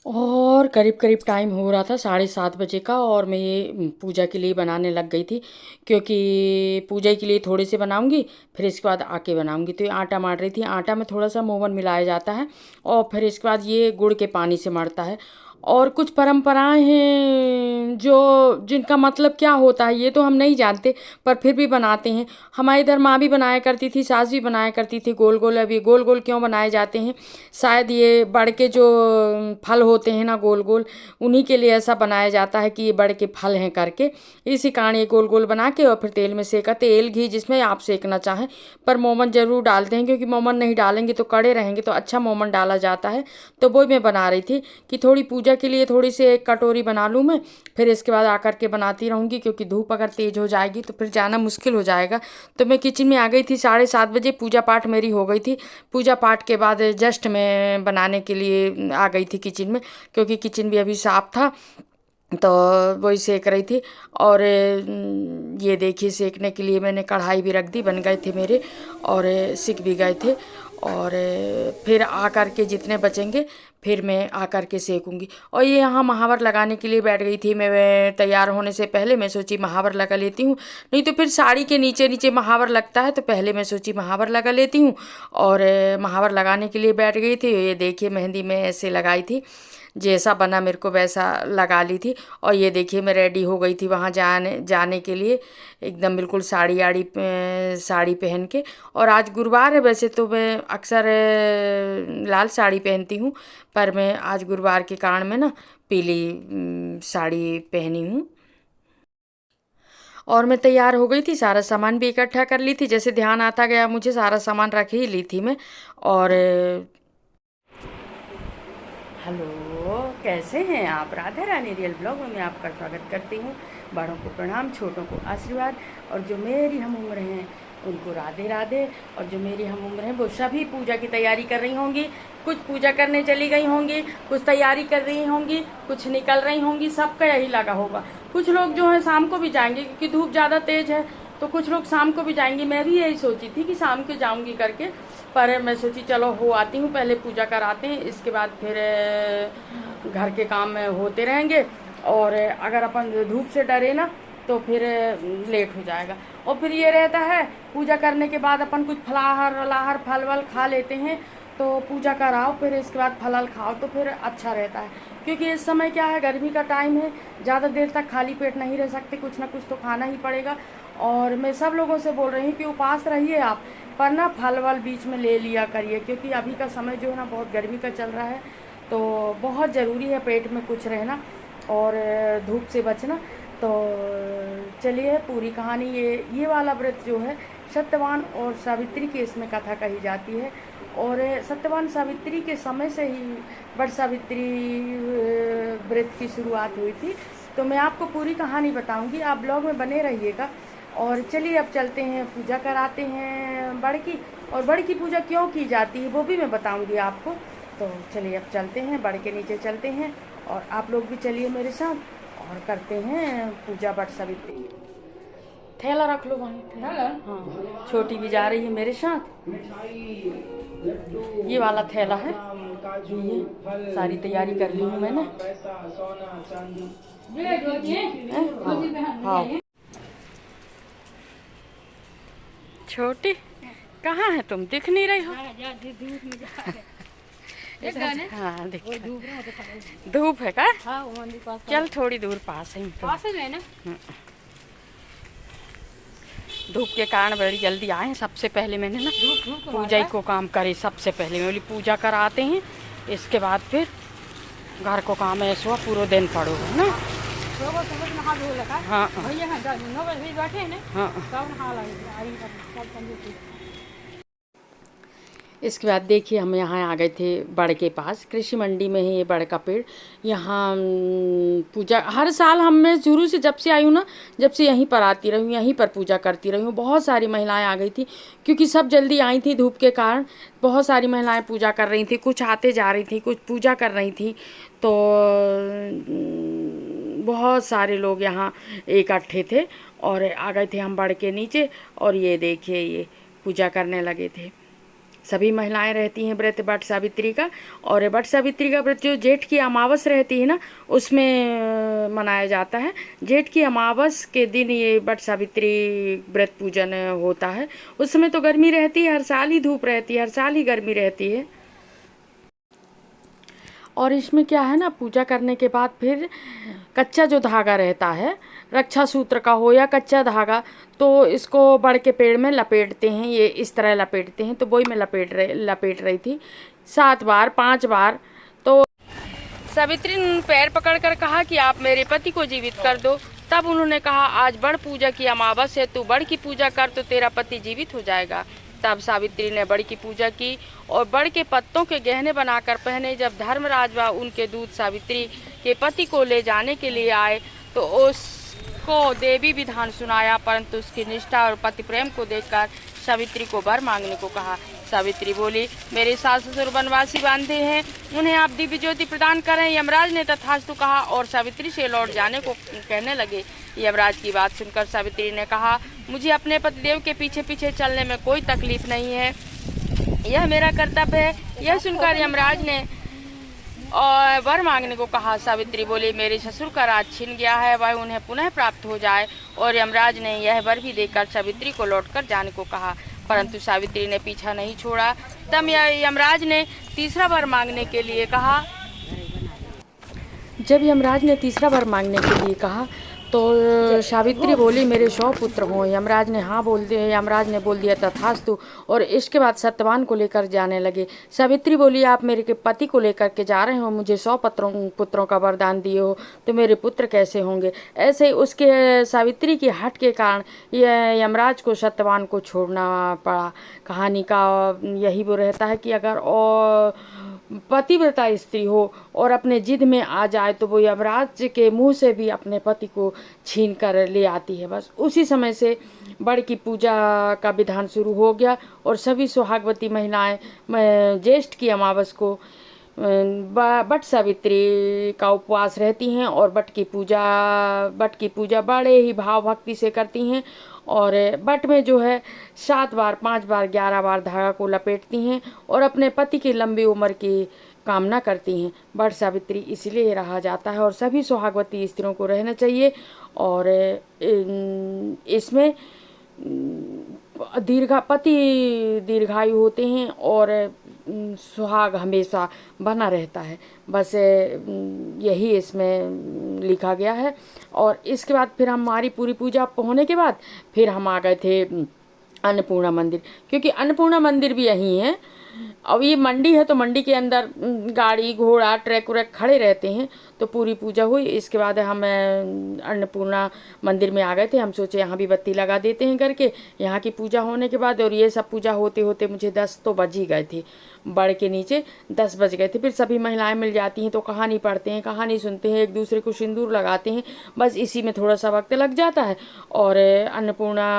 और करीब करीब टाइम हो रहा था 7:30 बजे का, और मैं ये पूजा के लिए बनाने लग गई थी। क्योंकि पूजा के लिए थोड़े से बनाऊंगी, फिर इसके बाद आके बनाऊंगी। तो ये आटा मार रही थी। आटा में थोड़ा सा मोवन मिलाया जाता है, और फिर इसके बाद ये गुड़ के पानी से मढ़ता है। और कुछ परंपराएं हैं जो जिनका मतलब क्या होता है ये तो हम नहीं जानते, पर फिर भी बनाते हैं। हमारे इधर माँ भी बनाया करती थी, सास भी बनाया करती थी गोल गोल। अब ये गोल गोल क्यों बनाए जाते हैं? शायद ये बड़ के जो फल होते हैं ना गोल गोल, उन्हीं के लिए ऐसा बनाया जाता है कि ये बड़ के फल हैं करके। इसी कारण ये गोल गोल बना के और फिर तेल में सेका, तेल घी जिसमें आप सेकना चाहें। पर मोमन ज़रूर डालते हैं, क्योंकि मोमन नहीं डालेंगे तो कड़े रहेंगे, तो अच्छा मोमन डाला जाता है। तो वो मैं बना रही थी कि थोड़ी पूजा के लिए थोड़ी सी एक कटोरी बना लूँ मैं, फिर इसके बाद आकर के बनाती रहूँगी। क्योंकि धूप अगर तेज़ हो जाएगी तो फिर जाना मुश्किल हो जाएगा। तो मैं किचन में आ गई थी 7:30 बजे। पूजा पाठ मेरी हो गई थी। पूजा पाठ के बाद जस्ट मैं बनाने के लिए आ गई थी किचन में, क्योंकि किचन भी अभी साफ था। तो वही सेक रही थी। और ये देखिए सेकने के लिए मैंने कढ़ाई भी रख दी, बन गए थे मेरे, और सिक भी गए थे। और फिर आकर के जितने बचेंगे फिर मैं आकर के सेकूंगी। और ये यहाँ महावर लगाने के लिए बैठ गई थी मैं तैयार होने से पहले। मैं सोची महावर लगा लेती हूँ, नहीं तो फिर साड़ी के नीचे नीचे महावर लगता है, तो पहले मैं सोची महावर लगा लेती हूँ। और महावर लगाने के लिए बैठ गई थी। ये देखिए मेहंदी में ऐसे लगाई थी, जैसा बना मेरे को वैसा लगा ली थी। और ये देखिए मैं रेडी हो गई थी वहाँ जाने जाने के लिए, एकदम बिल्कुल साड़ी आड़ी साड़ी पहन के। और आज गुरुवार है, वैसे तो मैं अक्सर लाल साड़ी पहनती हूँ, पर मैं आज गुरुवार के कारण मैं ना पीली साड़ी पहनी हूँ। और मैं तैयार हो गई थी, सारा सामान भी इकट्ठा कर ली थी। जैसे ध्यान आता गया मुझे, सारा सामान रख ही ली थी मैं। और हेलो, कैसे हैं आप? राधा रानी रियल ब्लॉग में मैं आपका स्वागत करती हूँ। बड़ों को प्रणाम, छोटों को आशीर्वाद। और जो मेरी हम उम्र हैं उनको राधे राधे। और जो मेरी हम उम्र हैं वो सभी पूजा की तैयारी कर रही होंगी। कुछ पूजा करने चली गई होंगी, कुछ तैयारी कर रही होंगी, कुछ निकल रही होंगी। सबका यही लगा होगा। कुछ लोग जो है शाम को भी जाएंगे, क्योंकि धूप ज़्यादा तेज है, तो कुछ लोग शाम को भी जाएंगी। मैं भी यही सोची थी कि शाम को जाऊंगी करके, पर मैं सोची चलो हो आती हूँ, पहले पूजा कराते हैं, इसके बाद फिर घर के काम होते रहेंगे। और अगर अपन धूप से डरे ना तो फिर लेट हो जाएगा। और फिर ये रहता है पूजा करने के बाद अपन कुछ फलाहार वलाहार फल वल खा लेते हैं, तो पूजा कराओ फिर इसके बाद फल खाओ तो फिर अच्छा रहता है। क्योंकि इस समय क्या है, गर्मी का टाइम है, ज़्यादा देर तक खाली पेट नहीं रह सकते, कुछ ना कुछ तो खाना ही पड़ेगा। और मैं सब लोगों से बोल रही हूँ कि उपवास रहिए आप, पर ना फल वल बीच में ले लिया करिए। क्योंकि अभी का समय जो है ना बहुत गर्मी का चल रहा है, तो बहुत ज़रूरी है पेट में कुछ रहना और धूप से बचना। तो चलिए पूरी कहानी, ये वाला व्रत जो है सत्यवान और सावित्री की इसमें कथा कही जाती है। और सत्यवान सावित्री के समय से ही वट सावित्री व्रत की शुरुआत हुई थी। तो मैं आपको पूरी कहानी बताऊंगी, आप ब्लॉग में बने रहिएगा। और चलिए अब चलते हैं, पूजा कराते हैं बड़ की। और बड़ की पूजा क्यों की जाती है वो भी मैं बताऊंगी आपको। तो चलिए अब चलते हैं, बड़ के नीचे चलते हैं, और आप लोग भी चलिए मेरे साथ और करते हैं पूजा वट सावित्री। थैला रख लो वहीं, थैला, हाँ। छोटी भी जा रही है मेरे साथ। ये वाला थैला है, ये सारी तैयारी कर ली हूँ मैंने। हाँ। छोटी कहाँ है तुम? दिख नहीं रही हो। हाँ दिख, धूप है का? चल थोड़ी दूर पास है तो। धूप के कारण बड़ी जल्दी आए। सबसे पहले मैंने ना पूजा को काम करे, सबसे पहले मैं बोली पूजा कराते हैं, इसके बाद फिर घर को काम ऐसा हुआ पूरा दिन पड़ो है ना। हाँ हाँ। इसके बाद देखिए हम यहाँ आ गए थे बड़ के पास, कृषि मंडी में है ये बड़ का पेड़। यहाँ पूजा हर साल हम, मैं शुरू से जब से आई हूँ ना, जब से यहीं पर आती रही हूँ, यहीं पर पूजा करती रही हूँ। बहुत सारी महिलाएं आ गई थी, क्योंकि सब जल्दी आई थी धूप के कारण। बहुत सारी महिलाएं पूजा कर रही थी, कुछ आते जा रही थी, कुछ पूजा कर रही थी। तो बहुत सारे लोग यहाँ इकट्ठे थे और आ गए थे हम बड़ के नीचे। और ये देखिए ये पूजा करने लगे थे। सभी महिलाएं रहती हैं व्रत वट सावित्री का। और वट सावित्री का व्रत जो जेठ की अमावस रहती है ना, उसमें मनाया जाता है। जेठ की अमावस के दिन ये वट सावित्री व्रत पूजन होता है। उस समय तो गर्मी रहती है, हर साल ही धूप रहती है, हर साल ही गर्मी रहती है। और इसमें क्या है ना, पूजा करने के बाद फिर कच्चा जो धागा रहता है, रक्षा सूत्र का हो या कच्चा धागा, तो इसको बड़ के पेड़ में लपेटते हैं। ये इस तरह लपेटते हैं, तो वही मैं लपेट रही थी 7 बार 5 बार। तो सावित्री ने पैर पकड़कर कहा कि आप मेरे पति को जीवित कर दो। तब उन्होंने कहा, आज बड़ पूजा की अमावस है, तू बड़ की पूजा कर तो तेरा पति जीवित हो जाएगा। तब सावित्री ने बड़ की पूजा की और बड़ के पत्तों के गहने बनाकर पहने। जब धर्मराज व उनके दूत सावित्री के पति को ले जाने के लिए आए तो उसको देवी विधान सुनाया, परंतु उसकी निष्ठा और पति प्रेम को देखकर सावित्री को वर मांगने को कहा। सावित्री बोली, मेरे सास ससुर वनवासी बांधे हैं, उन्हें आप दिव्य ज्योति प्रदान करें। यमराज ने तथास्तु कहा और सावित्री से लौट जाने को कहने लगे। यमराज की बात सुनकर सावित्री ने कहा, मुझे अपने पतिदेव के पीछे पीछे चलने में कोई तकलीफ नहीं है, यह मेरा कर्तव्य है। यह सुनकर यमराज ने और वर मांगने को कहा। सावित्री बोली, मेरे ससुर का राज छिन गया है, वह उन्हें पुनः प्राप्त हो जाए। और यमराज ने यह वर भी देकर सावित्री को लौटकर जाने को कहा, परंतु सावित्री ने पीछा नहीं छोड़ा। तब यमराज ने तीसरा वर मांगने के लिए कहा। जब यमराज ने तीसरा वर मांगने के लिए कहा तो सावित्री बोली, मेरे 100 पुत्र हों। यमराज ने बोल दिया तथास्तु, और इसके बाद सत्यवान को लेकर जाने लगे। सावित्री बोली, आप मेरे के पति को लेकर के जा रहे हो, मुझे 100 पुत्रों का वरदान दिए हो, तो मेरे पुत्र कैसे होंगे। ऐसे ही उसके सावित्री की हट के कारण यमराज को सत्यवान को छोड़ना पड़ा। कहानी का यही वो रहता है कि अगर और पतिव्रता स्त्री हो और अपने जिद में आ जाए तो वो यमराज के मुंह से भी अपने पति को छीन कर ले आती है। बस उसी समय से बड़ की पूजा का विधान शुरू हो गया और सभी सुहागवती महिलाएं ज्येष्ठ की अमावस को बट सावित्री का उपवास रहती हैं और बट की पूजा बड़े ही भाव भक्ति से करती हैं। और बट में जो है 7 बार 5 बार 11 बार धागा को लपेटती हैं और अपने पति की लंबी उम्र की कामना करती हैं। बट सावित्री इसलिए रहा जाता है और सभी सुहागवती स्त्रियों को रहना चाहिए। और इसमें पति दीर्घायु होते हैं और सुहाग हमेशा बना रहता है। बस यही इसमें लिखा गया है। और इसके बाद फिर हमारी पूरी पूजा होने के बाद फिर हम आ गए थे अन्नपूर्णा मंदिर, क्योंकि अन्नपूर्णा मंदिर भी यहीं है। अब ये मंडी है तो मंडी के अंदर गाड़ी घोड़ा ट्रैक व्रैक खड़े रहते हैं। तो पूरी पूजा हुई, इसके बाद हम अन्नपूर्णा मंदिर में आ गए थे। हम सोचे यहाँ भी बत्ती लगा देते हैं करके, यहाँ की पूजा होने के बाद। और ये सब पूजा होते होते मुझे 10 तो बज ही गए थे, बड़ के नीचे 10 बज गए थे। फिर सभी महिलाएं मिल जाती हैं तो कहानी पढ़ते हैं, कहानी सुनते हैं, एक दूसरे को सिंदूर लगाते हैं। बस इसी में थोड़ा सा वक्त लग जाता है। और अन्नपूर्णा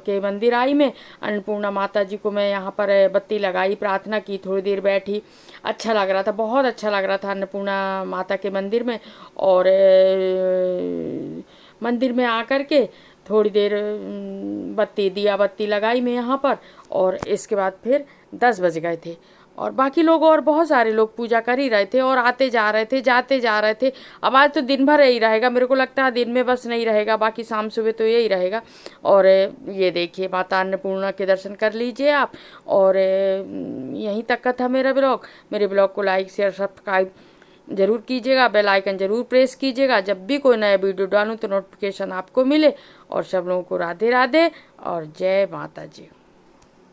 के मंदिर आई मैं, अन्नपूर्णा माता जी को मैं यहाँ पर बत्ती लगाई, प्रार्थना की, थोड़ी देर बैठी। अच्छा लग रहा था, बहुत अच्छा लग रहा था अन्नपूर्णा माता के मंदिर में। और मंदिर में आकर के थोड़ी देर दिया बत्ती लगाई मैं यहाँ पर। और इसके बाद फिर 10 बज गए थे और बाकी लोग और बहुत सारे लोग पूजा कर ही रहे थे और आते जा रहे थे, जाते जा रहे थे। अब आज तो दिन भर यही रहेगा, मेरे को लगता है दिन में बस नहीं रहेगा, बाकी शाम सुबह तो यही रहेगा। और ये देखिए माता अन्नपूर्णा के दर्शन कर लीजिए आप। और यहीं तक का था मेरा ब्लॉग। मेरे ब्लॉग को लाइक शेयर सब्सक्राइब ज़रूर कीजिएगा, बेल आइकन ज़रूर प्रेस कीजिएगा, जब भी कोई नया वीडियो डालूँ तो नोटिफिकेशन आपको मिले। और सब लोगों को राधे राधे और जय माता जी।